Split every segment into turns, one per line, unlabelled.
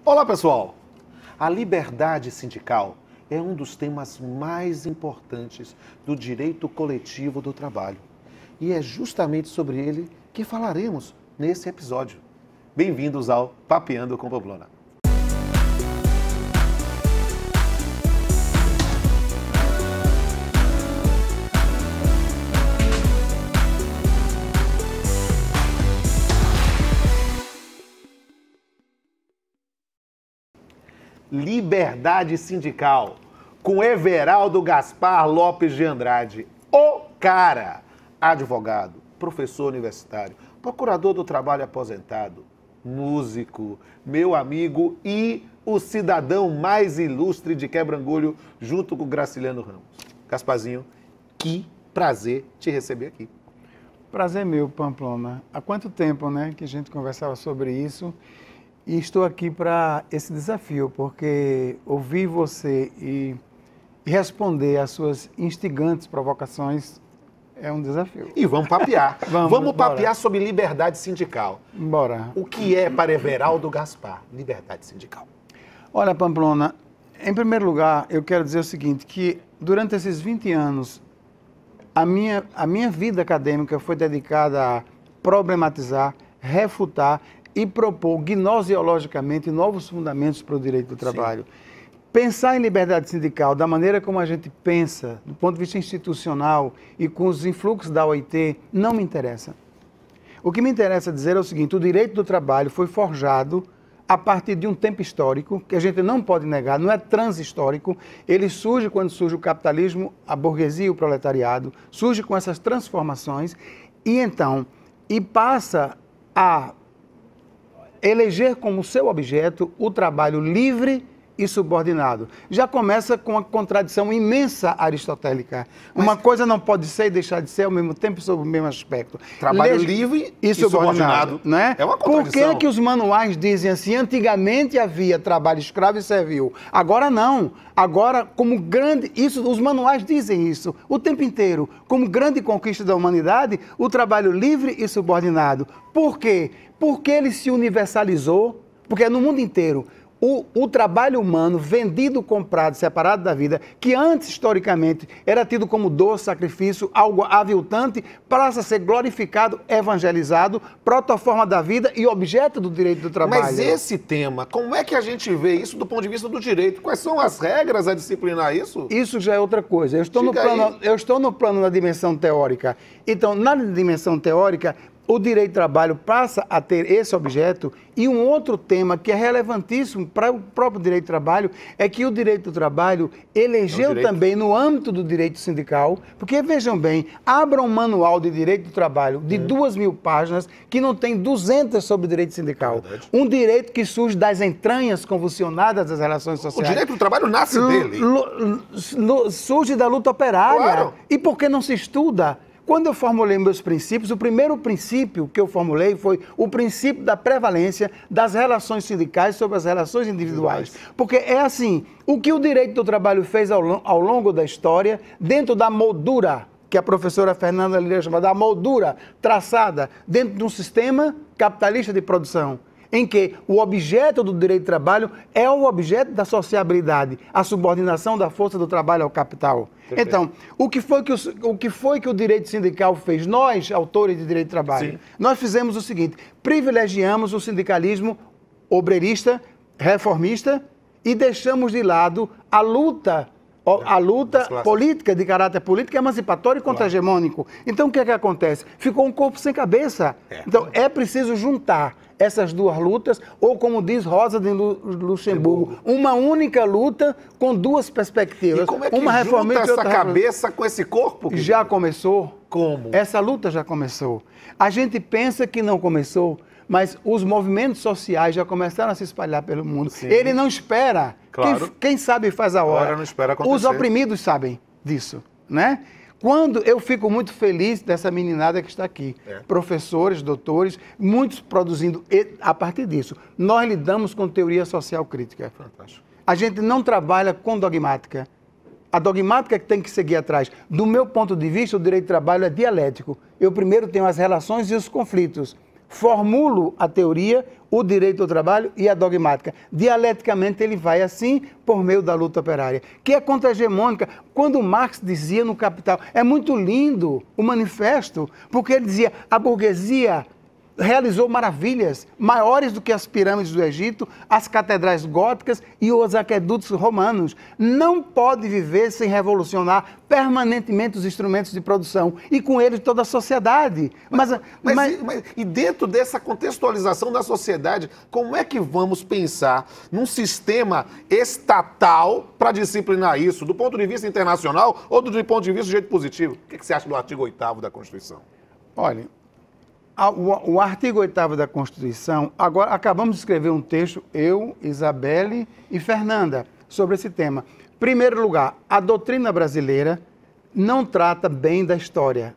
Olá, pessoal! A liberdade sindical é um dos temas mais importantes do direito coletivo do trabalho. E é justamente sobre ele que falaremos nesse episódio. Bem-vindos ao Papeando com Pamplona. Liberdade sindical, com Everaldo Gaspar Lopes de Andrade, o cara, advogado, professor universitário, procurador do trabalho aposentado, músico, meu amigo e o cidadão mais ilustre de Quebra-Angulho, junto com o Graciliano Ramos. Gasparzinho, que prazer te receber aqui.
Prazer meu, Pamplona. Há quanto tempo, né, que a gente conversava sobre isso? E estou aqui para esse desafio, porque ouvir você e responder às suas instigantes provocações é um desafio.
E vamos papear. Vamos papear
bora.
sobre liberdade sindical.
Bora.
O que é para Everaldo Gaspar liberdade sindical?
Olha, Pamplona, em primeiro lugar, eu quero dizer o seguinte, que durante esses 20 anos, a minha vida acadêmica foi dedicada a problematizar, refutar e propor gnoseologicamente novos fundamentos para o direito do trabalho. Sim. Pensar em liberdade sindical da maneira como a gente pensa, do ponto de vista institucional e com os influxos da OIT, não me interessa. O que me interessa dizer é o seguinte, o direito do trabalho foi forjado a partir de um tempo histórico, que a gente não pode negar, não é transhistórico, ele surge quando surge o capitalismo, a burguesia e o proletariado, surge com essas transformações e passa a eleger como seu objeto o trabalho livre e subordinado. Já começa com uma contradição imensa aristotélica. Uma coisa não pode ser e deixar de ser ao mesmo tempo sob o mesmo aspecto.
Trabalho livre e subordinado.
Né?
É uma contradição.
Por que os manuais dizem assim, antigamente havia trabalho escravo e servil, agora não. Agora, como grande, os manuais dizem isso o tempo inteiro, como grande conquista da humanidade, o trabalho livre e subordinado. Por quê? Porque ele se universalizou, porque é no mundo inteiro. O trabalho humano, vendido, comprado, separado da vida, que antes, historicamente, era tido como dor, sacrifício, algo aviltante, passa a ser glorificado, evangelizado, protoforma da vida e objeto do direito do trabalho.
Mas esse tema, como é que a gente vê isso do ponto de vista do direito? Quais são as regras a disciplinar isso?
Isso já é outra coisa. Eu estou no plano da dimensão teórica. Então, na dimensão teórica, o direito do trabalho passa a ter esse objeto e um outro tema que é relevantíssimo para o próprio direito do trabalho é que o direito do trabalho elegeu também no âmbito do direito sindical, porque vejam bem, abra um manual de direito do trabalho de 2.000 páginas que não tem 200 sobre direito sindical. Um direito que surge das entranhas convulsionadas das relações sociais.
O direito do trabalho nasce dele.
Surge da luta operária.
Claro.
E por que não se estuda? Quando eu formulei meus princípios, o primeiro princípio que eu formulei foi o princípio da prevalência das relações sindicais sobre as relações individuais. Porque é assim, o que o direito do trabalho fez ao longo da história, dentro da moldura, que a professora Fernanda Lira chama da moldura traçada dentro de um sistema capitalista de produção, em que o objeto do direito do trabalho é o objeto da sociabilidade, a subordinação da força do trabalho ao capital. Perfeito. Então, o que foi que o direito sindical fez? Nós, autores de direito do trabalho, nós fizemos o seguinte, privilegiamos o sindicalismo obreirista, reformista e deixamos de lado a luta política, de caráter político, emancipatório e contra-hegemônico. Então, o que é que acontece? Ficou um corpo sem cabeça. Então, é preciso juntar essas duas lutas, ou como diz Rosa de Luxemburgo, uma única luta com duas perspectivas.
E como é que uma junta essa cabeça com esse corpo?
Já começou.
Como?
Essa luta já começou. A gente pensa que não começou, mas os movimentos sociais já começaram a se espalhar pelo mundo. Sim. Ele não espera.
Claro.
Quem sabe faz a hora.
Não espera acontecer.
Os oprimidos sabem disso, né? Quando eu fico muito feliz dessa meninada que está aqui, professores, doutores, muitos produzindo a partir disso. Nós lidamos com teoria social crítica.
Fantástico.
A gente não trabalha com dogmática. A dogmática que tem que seguir atrás. Do meu ponto de vista, o direito do trabalho é dialético. Eu primeiro tenho as relações e os conflitos. formulo a teoria, o direito do trabalho e a dogmática. Dialeticamente ele vai assim por meio da luta operária, que é contra-hegemônica. Quando Marx dizia no Capital, é muito lindo o manifesto, porque ele dizia, a burguesia realizou maravilhas maiores do que as pirâmides do Egito, as catedrais góticas e os aquedutos romanos. Não pode viver sem revolucionar permanentemente os instrumentos de produção e com eles toda a sociedade. Mas
e dentro dessa contextualização da sociedade, como é que vamos pensar num sistema estatal para disciplinar isso, do ponto de vista internacional ou do ponto de vista do jeito positivo? O que você acha do artigo 8º da Constituição?
Olha, o artigo 8º da Constituição, agora acabamos de escrever um texto, eu, Isabelle e Fernanda, sobre esse tema. Em primeiro lugar, a doutrina brasileira não trata bem da história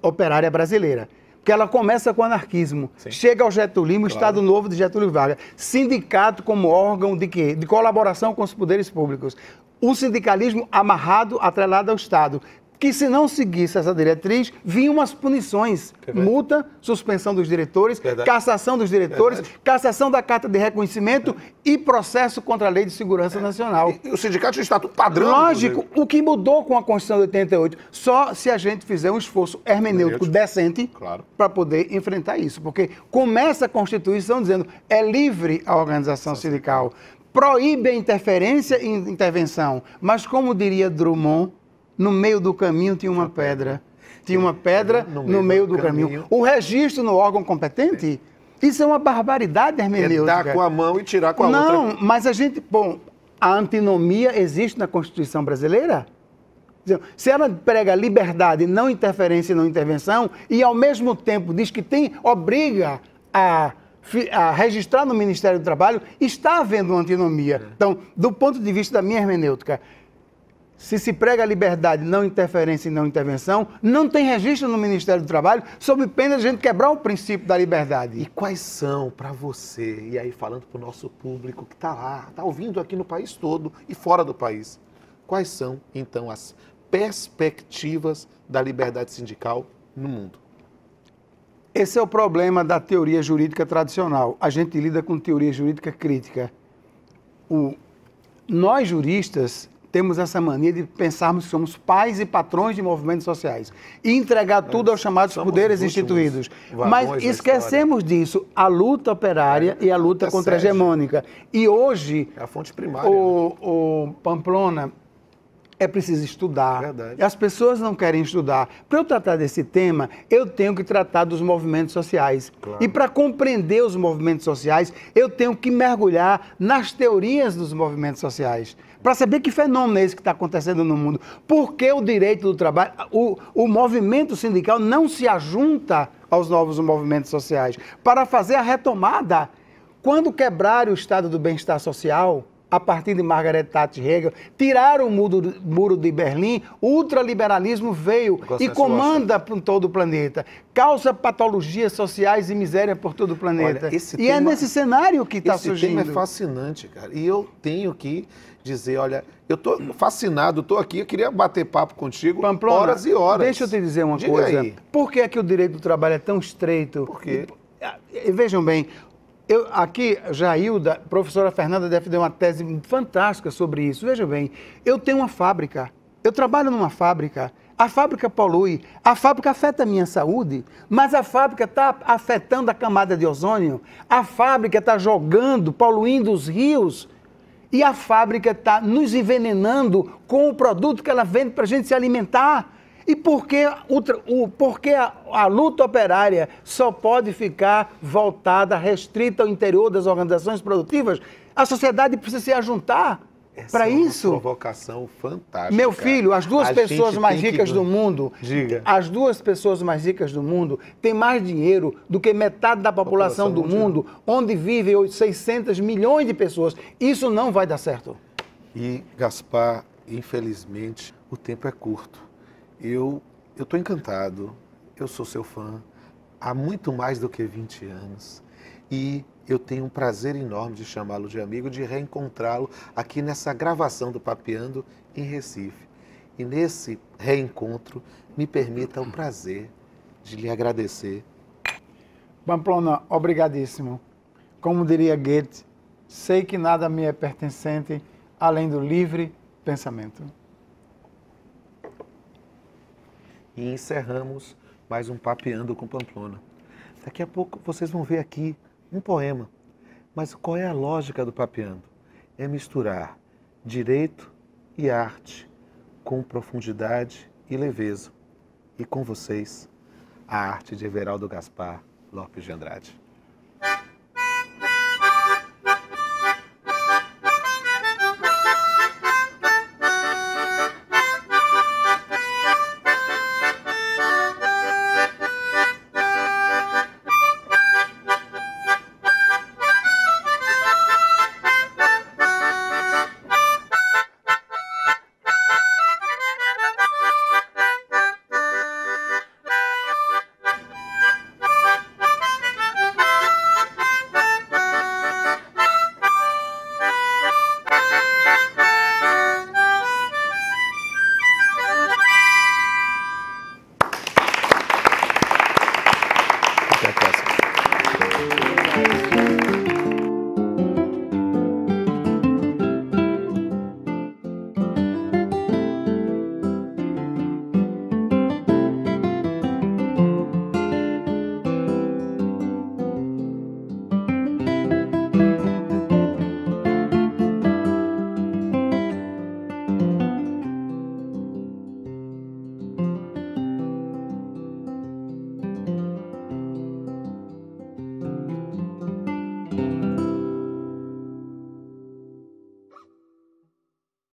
operária brasileira, porque ela começa com o anarquismo, chega ao Getulismo, claro. Estado Novo de Getúlio Vargas, sindicato como órgão de quê? De colaboração com os poderes públicos. O sindicalismo amarrado, atrelado ao Estado, que se não seguisse essa diretriz, vinham as punições, multa, suspensão dos diretores, cassação dos diretores, cassação da carta de reconhecimento e processo contra a Lei de Segurança Nacional.
E o sindicato já está tudo padrão.
Lógico, o que mudou com a Constituição de 88, só se a gente fizer um esforço hermenêutico decente para poder enfrentar isso, porque começa a Constituição dizendo é livre a organização sindical, proíbe a interferência e intervenção, mas como diria Drummond, no meio do caminho tinha uma pedra. Tinha uma pedra no meio do caminho. O registro no órgão competente, isso é uma barbaridade hermenêutica.
É dar com a mão e tirar com a outra.
Não, mas a gente... Bom, a antinomia existe na Constituição brasileira? Se ela prega liberdade, não interferência e não intervenção, e ao mesmo tempo diz que obriga a registrar no Ministério do Trabalho, está havendo uma antinomia. Então, do ponto de vista da minha hermenêutica, se prega a liberdade, não interferência e não intervenção, não tem registro no Ministério do Trabalho, sob pena de a gente quebrar o princípio da liberdade.
E quais são, para você, e aí falando para o nosso público que está lá, está ouvindo aqui no país todo e fora do país, quais são, então, as perspectivas da liberdade sindical no mundo?
Esse é o problema da teoria jurídica tradicional. A gente lida com teoria jurídica crítica. Nós, juristas, temos essa mania de pensarmos que somos pais e patrões de movimentos sociais e entregar tudo aos chamados poderes instituídos. Mas esquecemos disso, a luta operária e a luta contra-hegemônica. E hoje,
é a fonte primária,
o Pamplona, é preciso estudar.
Verdade.
As pessoas não querem estudar. Para eu tratar desse tema, eu tenho que tratar dos movimentos sociais. Claro. E para compreender os movimentos sociais, eu tenho que mergulhar nas teorias dos movimentos sociais. Para saber que fenômeno é esse que está acontecendo no mundo. Por que o direito do trabalho, o movimento sindical não se ajunta aos novos movimentos sociais para fazer a retomada. Quando quebraram o estado do bem-estar social, a partir de Margaret Thatcher Hegel, tiraram o muro de Berlim, o ultraliberalismo veio e comanda por todo o planeta, causa patologias sociais e miséria por todo o planeta. Olha, e é nesse cenário que está surgindo.
Esse tema é fascinante, cara. E eu tenho que dizer, olha, eu estou fascinado, estou aqui, eu queria bater papo contigo
Pamplona,
horas e horas.
Deixa eu te dizer uma coisa. Aí. Por que é que o direito do trabalho é tão estreito?
Por quê?
Vejam bem, aqui, Jailda, professora Fernanda deve ter uma tese fantástica sobre isso. Veja bem, eu tenho uma fábrica, eu trabalho numa fábrica, a fábrica polui, a fábrica afeta a minha saúde, mas a fábrica está afetando a camada de ozônio, a fábrica está jogando, poluindo os rios, e a fábrica está nos envenenando com o produto que ela vende para a gente se alimentar. E por que a luta operária só pode ficar voltada, restrita ao interior das organizações produtivas? A sociedade precisa se ajuntar para isso.
É uma provocação fantástica.
Meu filho, as duas pessoas mais ricas do mundo,
Diga.
As duas pessoas mais ricas do mundo têm mais dinheiro do que metade da população do mundo, onde vivem 600 milhões de pessoas. Isso não vai dar certo.
E, Gaspar, infelizmente, o tempo é curto. Eu estou encantado, eu sou seu fã há muito mais do que 20 anos e eu tenho um prazer enorme de chamá-lo de amigo, de reencontrá-lo aqui nessa gravação do Papeando em Recife. E nesse reencontro, me permita o prazer de lhe agradecer
Pamplona, obrigadíssimo. Como diria Goethe, sei que nada me é pertencente além do livre pensamento.
E encerramos mais um Papeando com Pamplona. Daqui a pouco vocês vão ver aqui um poema. Mas qual é a lógica do Papeando? É misturar direito e arte com profundidade e leveza. E com vocês, a arte de Everaldo Gaspar Lopes de Andrade.